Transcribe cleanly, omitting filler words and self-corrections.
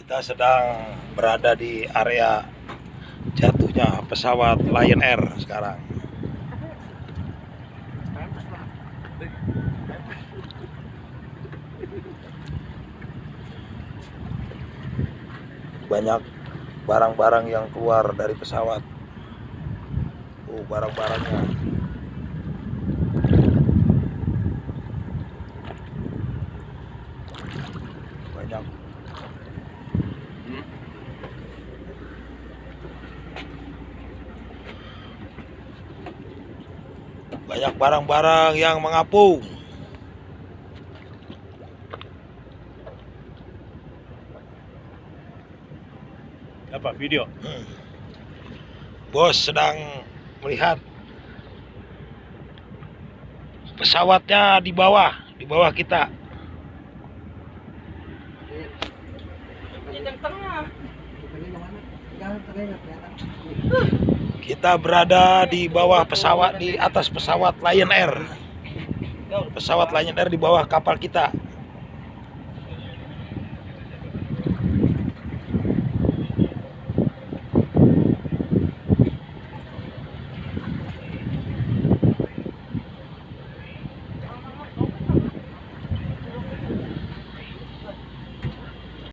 Kita sedang berada di area jatuhnya pesawat Lion Air sekarang. Banyak barang-barang yang keluar dari pesawat. Barang-barangnya. Banyak. Banyak barang-barang yang mengapung. Apa video? Bos sedang melihat pesawatnya di bawah kita. Kita berada di bawah pesawat, di atas pesawat Lion Air. Pesawat Lion Air di bawah kapal kita.